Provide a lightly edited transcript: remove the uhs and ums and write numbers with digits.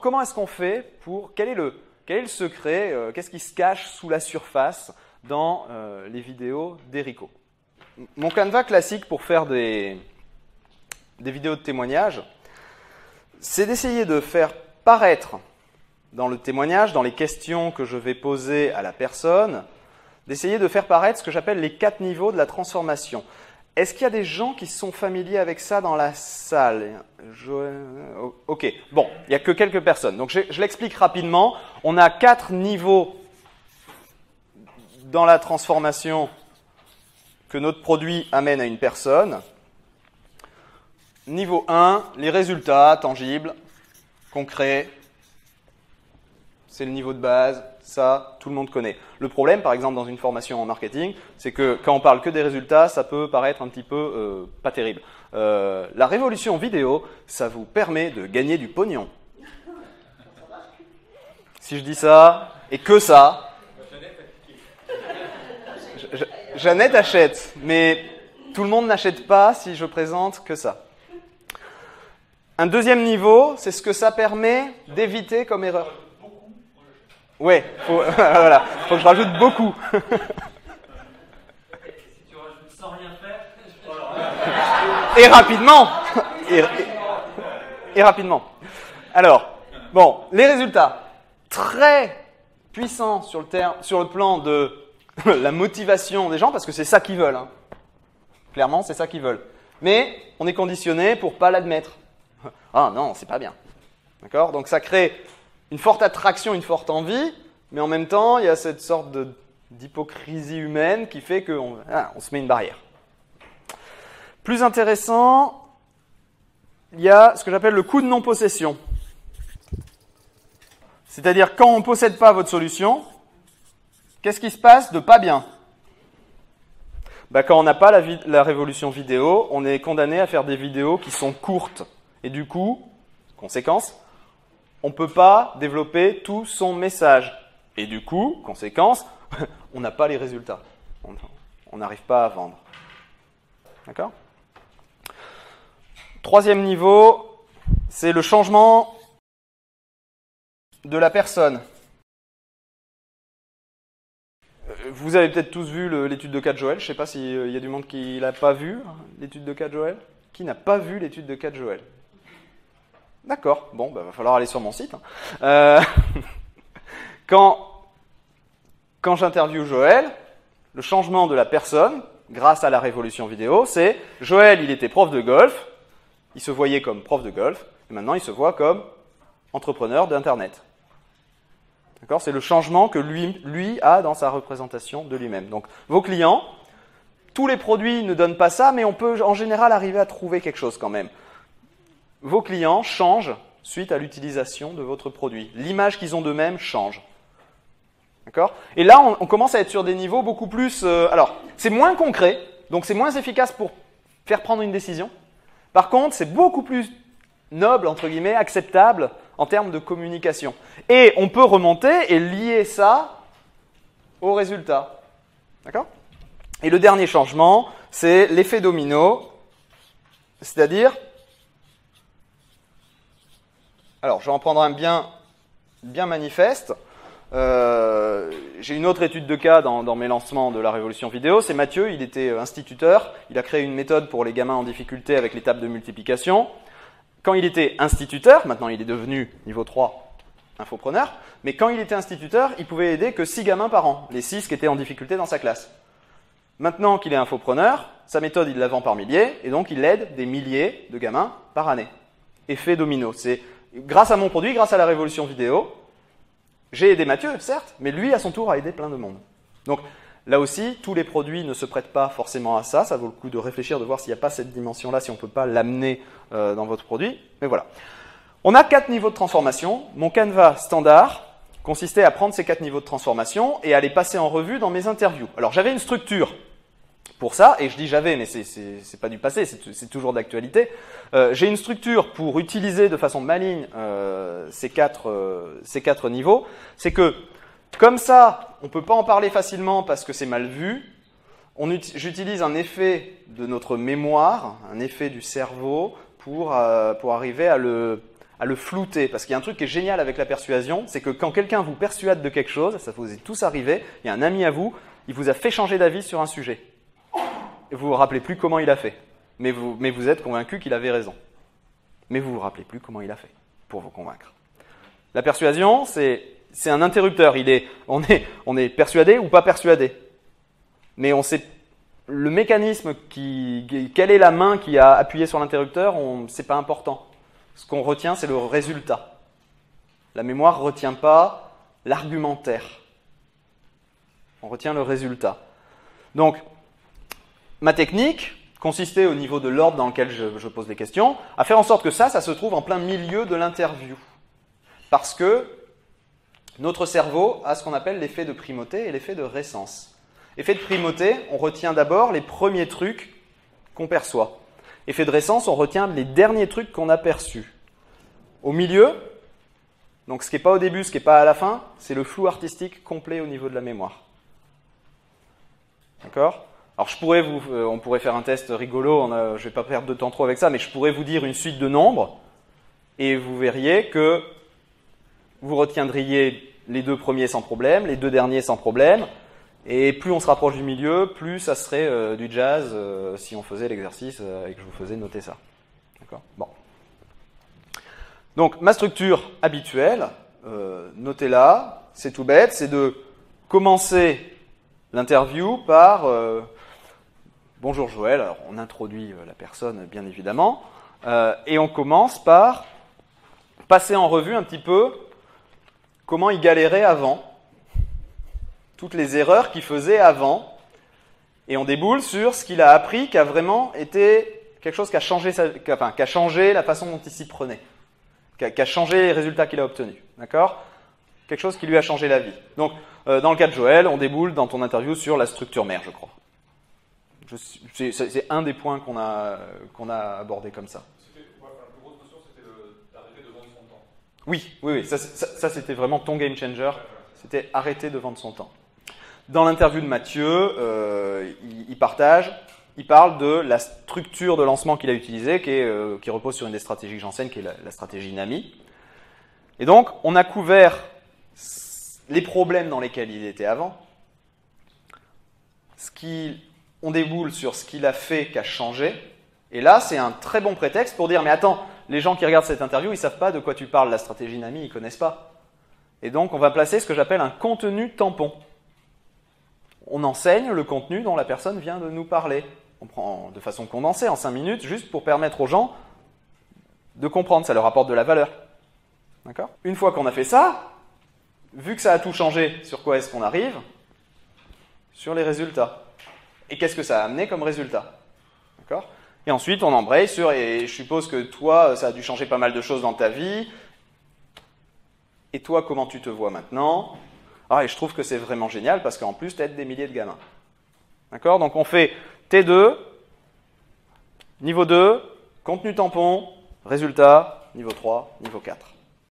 Comment est-ce qu'on fait pour... Quel est le secret, qu'est-ce qui se cache sous la surface dans les vidéos d'Erico? Mon Canva classique pour faire des vidéos de témoignage, c'est d'essayer de faire paraître dans le témoignage, dans les questions que je vais poser à la personne, d'essayer de faire paraître ce que j'appelle les 4 niveaux de la transformation. Est-ce qu'il y a des gens qui sont familiers avec ça dans la salle? Ok, bon, il n'y a que quelques personnes. Donc je l'explique rapidement. On a 4 niveaux dans la transformation que notre produit amène à une personne. Niveau 1, les résultats tangibles, concrets. C'est le niveau de base, ça, tout le monde connaît. Le problème, par exemple, dans une formation en marketing, c'est que quand on parle que des résultats, ça peut paraître un petit peu pas terrible. La révolution vidéo, ça vous permet de gagner du pognon. Si je dis ça, et que ça, Jeannette achète, mais tout le monde n'achète pas si je présente que ça. Un deuxième niveau, c'est ce que ça permet d'éviter comme erreur. Ouais, voilà, faut que je rajoute beaucoup. Si tu rajoutes sans rien faire, Et rapidement. Et rapidement. Alors, bon, les résultats très puissants sur le plan de la motivation des gens, parce que c'est ça qu'ils veulent. Hein. Clairement, c'est ça qu'ils veulent. Mais on est conditionné pour pas l'admettre. Ah non, c'est pas bien. D'accord? Donc ça crée une forte attraction, une forte envie, mais en même temps, il y a cette sorte d'hypocrisie humaine qui fait qu'on se met une barrière. Plus intéressant, il y a ce que j'appelle le coût de non-possession. C'est-à-dire, quand on ne possède pas votre solution, qu'est-ce qui se passe de pas bien? Quand on n'a pas la révolution vidéo, on est condamné à faire des vidéos qui sont courtes. Et du coup, conséquence, on ne peut pas développer tout son message. Et du coup, conséquence, on n'a pas les résultats. On n'arrive pas à vendre. D'accord? Troisième niveau, c'est le changement de la personne. Vous avez peut-être tous vu l'étude de cas de Joël. Je ne sais pas s'il y a du monde qui ne l'a pas vu, l'étude de cas de Joël. Qui n'a pas vu l'étude de cas de Joël? D'accord, bon, va falloir aller sur mon site. Quand j'interviewe Joël, le changement de la personne, grâce à la révolution vidéo, c'est Joël, il était prof de golf, il se voyait comme prof de golf, et maintenant il se voit comme entrepreneur d'Internet. D'accord? C'est le changement que lui a dans sa représentation de lui-même. Donc, vos clients, tous les produits ne donnent pas ça, mais on peut en général arriver à trouver quelque chose quand même. Vos clients changent suite à l'utilisation de votre produit. L'image qu'ils ont d'eux-mêmes change. D'accord? Et là, on commence à être sur des niveaux beaucoup plus... alors, c'est moins concret, donc c'est moins efficace pour faire prendre une décision. Par contre, c'est beaucoup plus noble, entre guillemets, acceptable en termes de communication. Et on peut remonter et lier ça au résultat. D'accord? Et le dernier changement, c'est l'effet domino, c'est-à-dire... Alors, je vais en prendre un bien manifeste. J'ai une autre étude de cas dans mes lancements de la révolution vidéo. C'est Mathieu, il était instituteur. Il a créé une méthode pour les gamins en difficulté avec les tables de multiplication. Quand il était instituteur, maintenant il est devenu niveau 3 infopreneur, mais quand il était instituteur, il pouvait aider que 6 gamins par an, les 6 qui étaient en difficulté dans sa classe. Maintenant qu'il est infopreneur, sa méthode, il la vend par milliers, et donc il aide des milliers de gamins par année. Effet domino. C'est grâce à mon produit, grâce à la révolution vidéo, j'ai aidé Mathieu, certes, mais lui, à son tour, a aidé plein de monde. Donc, là aussi, tous les produits ne se prêtent pas forcément à ça. Ça vaut le coup de réfléchir, de voir s'il n'y a pas cette dimension-là, si on ne peut pas l'amener dans votre produit. Mais voilà. On a 4 niveaux de transformation. Mon Canva standard consistait à prendre ces 4 niveaux de transformation et à les passer en revue dans mes interviews. Alors, j'avais une structure pour ça, et je dis j'avais, mais c'est pas du passé, c'est toujours d'actualité. J'ai une structure pour utiliser de façon maligne ces quatre niveaux. C'est que, comme ça, on ne peut pas en parler facilement parce que c'est mal vu. J'utilise un effet de notre mémoire, un effet du cerveau pour arriver à à le flouter. Parce qu'il y a un truc qui est génial avec la persuasion, c'est que quand quelqu'un vous persuade de quelque chose, ça vous est tous arrivé, il y a un ami à vous, il vous a fait changer d'avis sur un sujet. Et vous ne vous rappelez plus comment il a fait. Mais vous êtes convaincu qu'il avait raison. Mais vous ne vous rappelez plus comment il a fait pour vous convaincre. La persuasion, c'est un interrupteur. On est persuadé ou pas persuadé. Mais on sait le mécanisme, quelle est la main qui a appuyé sur l'interrupteur, c'est pas important. Ce qu'on retient, c'est le résultat. La mémoire ne retient pas l'argumentaire. On retient le résultat. Donc, ma technique consistait au niveau de l'ordre dans lequel je pose les questions, à faire en sorte que ça se trouve en plein milieu de l'interview. Parce que notre cerveau a ce qu'on appelle l'effet de primauté et l'effet de récence. Effet de primauté, on retient d'abord les premiers trucs qu'on perçoit. Effet de récence, on retient les derniers trucs qu'on a perçus. Au milieu, donc ce qui n'est pas au début, ce qui n'est pas à la fin, c'est le flou artistique complet au niveau de la mémoire. D'accord ? Alors on pourrait faire un test rigolo, je ne vais pas perdre de temps trop avec ça, mais je pourrais vous dire une suite de nombres, et vous verriez que vous retiendriez les deux premiers sans problème, les deux derniers sans problème, et plus on se rapproche du milieu, plus ça serait du jazz si on faisait l'exercice et que je vous faisais noter ça. D'accord ? Bon. Donc ma structure habituelle, notez-la, c'est tout bête, c'est de commencer l'interview par bonjour Joël, alors on introduit la personne bien évidemment, et on commence par passer en revue un petit peu comment il galérait avant, toutes les erreurs qu'il faisait avant, et on déboule sur ce qu'il a appris qui a vraiment été quelque chose qui a changé, qui a changé la façon dont il s'y prenait, qui a changé les résultats qu'il a obtenus, d'accord ? Quelque chose qui lui a changé la vie. Donc, dans le cas de Joël, on déboule dans ton interview sur la structure mère, je crois. C'est un des points qu'on a abordé comme ça. La plus grosse notion, c'était d'arrêter de vendre son temps. Oui, ça c'était vraiment ton game changer. C'était arrêter de vendre son temps. Dans l'interview de Mathieu, il parle de la structure de lancement qu'il a utilisée, qui repose sur une des stratégies que j'enseigne, qui est la stratégie NAMI. Et donc, on a couvert les problèmes dans lesquels il était avant, on déboule sur ce qu'il a fait qui a changé, et là, c'est un très bon prétexte pour dire « Mais attends, les gens qui regardent cette interview, ils ne savent pas de quoi tu parles, la stratégie NAMI, ils ne connaissent pas. » Et donc, on va placer ce que j'appelle un contenu tampon. On enseigne le contenu dont la personne vient de nous parler. On prend de façon condensée, en 5 minutes, juste pour permettre aux gens de comprendre, ça leur apporte de la valeur. D'accord ? Une fois qu'on a fait ça, vu que ça a tout changé, sur quoi est-ce qu'on arrive ? Sur les résultats. Et qu'est-ce que ça a amené comme résultat ? D'accord ? Et ensuite, on embraye sur, et je suppose que toi, ça a dû changer pas mal de choses dans ta vie. Et toi, comment tu te vois maintenant ? Ah, et je trouve que c'est vraiment génial parce qu'en plus, tu aides des milliers de gamins. D'accord ? Donc, on fait T2, niveau 2, contenu tampon, résultat, niveau 3, niveau 4.